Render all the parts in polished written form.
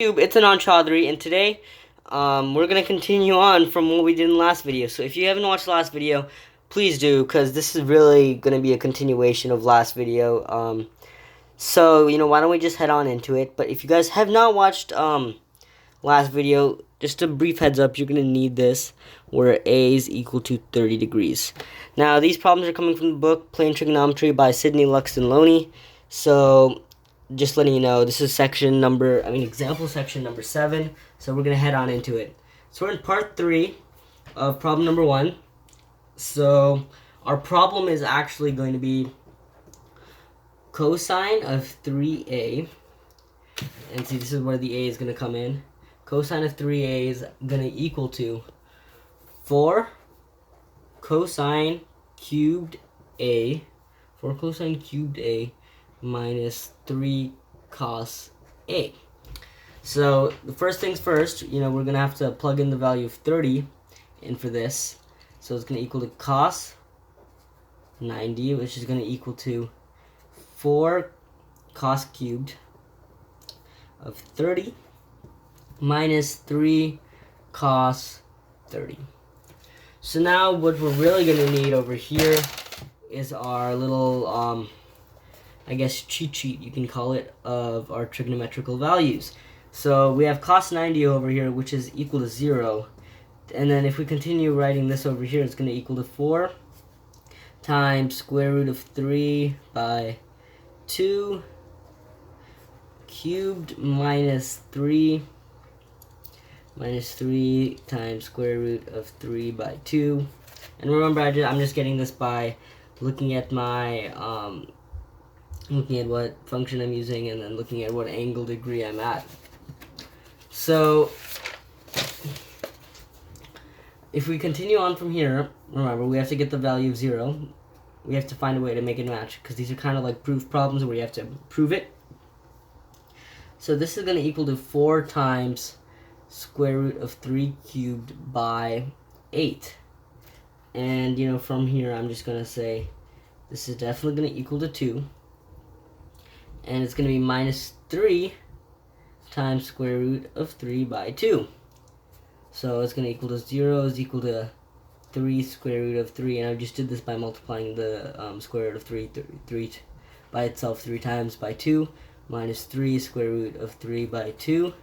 It's Anand Chaudhary, and today we're going to continue on from what we did in the last video. So if you haven't watched the last video, please do, because this is really going to be a continuation of last video. Why don't we just head on into it. But if you guys have not watched last video, just a brief heads up, you're going to need this, where A is equal to 30 degrees. Now, these problems are coming from the book Plain Trigonometry by Sidney Luxton Loney. So just letting you know, this is example section number 7, so we're going to head on into it. So we're in part 3 of problem number 1. So our problem is actually going to be cosine of 3a, and see, this is where the a is going to come in. Cosine of 3a is going to equal to 4 cosine cubed a, minus 3 cos a. So the first things first, we're going to have to plug in the value of 30 in for this. So it's going to equal to cos 90, which is going to equal to 4 cos cubed of 30 minus 3 cos 30. So now what we're really going to need over here is our little cheat sheet, you can call it, of our trigonometrical values. So we have cos 90 over here, which is equal to 0. And then if we continue writing this over here, it's going to equal to 4 times square root of 3 by 2 cubed minus 3 times square root of 3 by 2. And remember, I'm just getting this by looking at my looking at what function I'm using, and then looking at what angle degree I'm at. So if we continue on from here, remember, we have to get the value of 0. We have to find a way to make it match, because these are kind of like proof problems where you have to prove it. So this is going to equal to 4 times square root of 3 cubed by 8. And, from here, I'm just going to say this is definitely going to equal to 2. And it's going to be minus 3 times square root of 3 by 2. So it's going to equal to 0 is equal to 3 square root of 3. And I just did this by multiplying the square root of 3 by itself 3 times by 2. Minus 3 square root of 3 by 2.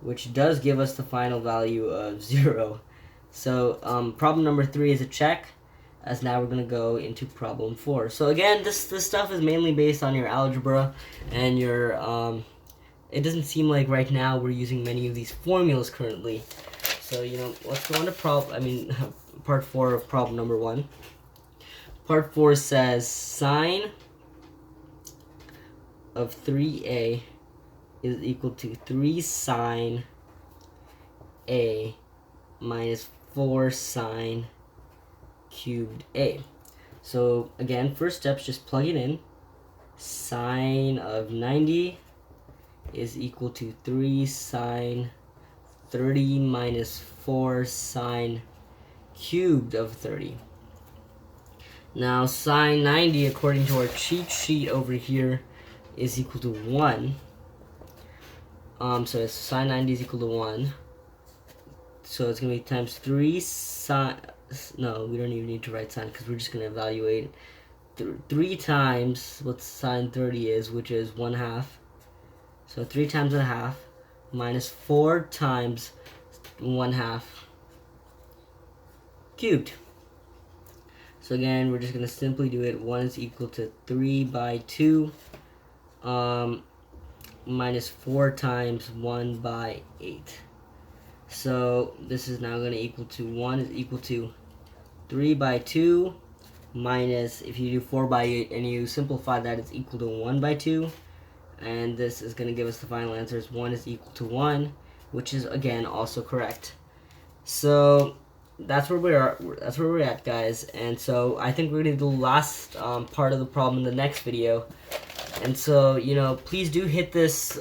Which does give us the final value of 0. So problem number 3 is a check, as now we're going to go into problem 4. So again, this stuff is mainly based on your algebra and your, it doesn't seem like right now we're using many of these formulas currently. So, let's go on to part 4 of problem number 1. Part 4 says sine of 3a is equal to 3 sine a minus 4 sine cubed a. So again, first step's just plug it in. Sine of 90 is equal to 3 sine 30 minus 4 sine cubed of 30. Now sine 90, according to our cheat sheet over here, is equal to 1. So sine 90 is equal to 1. So it's going to be times 3 sine... No, we don't even need to write sine, because we're just going to evaluate 3 times what sine 30 is, which is 1/2. So 3 times 1/2 minus 4 times 1/2 cubed. So again, we're just going to simply do it. 1 is equal to 3 by 2 minus 4 times 1 by 8. So this is now going to equal to 1 is equal to 3 by 2 minus, if you do 4 by 8 and you simplify that, it's equal to 1 by 2. And this is going to give us the final answer is 1 is equal to 1, which is again also correct. So that's where we're at, guys. And so I think we're going to do the last part of the problem in the next video. And so, please do hit this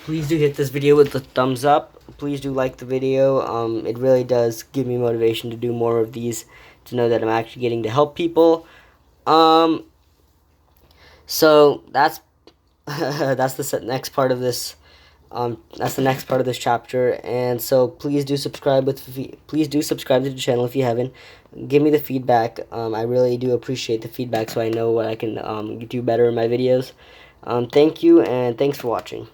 video with the thumbs up. Please do like the video. It really does give me motivation to do more of these, to know that I'm actually getting to help people. So that's that's the next part of this That's the next part of this chapter, and so please do subscribe to the channel if you haven't. Give me the feedback. I really do appreciate the feedback, so I know what I can do better in my videos. Thank you, and thanks for watching.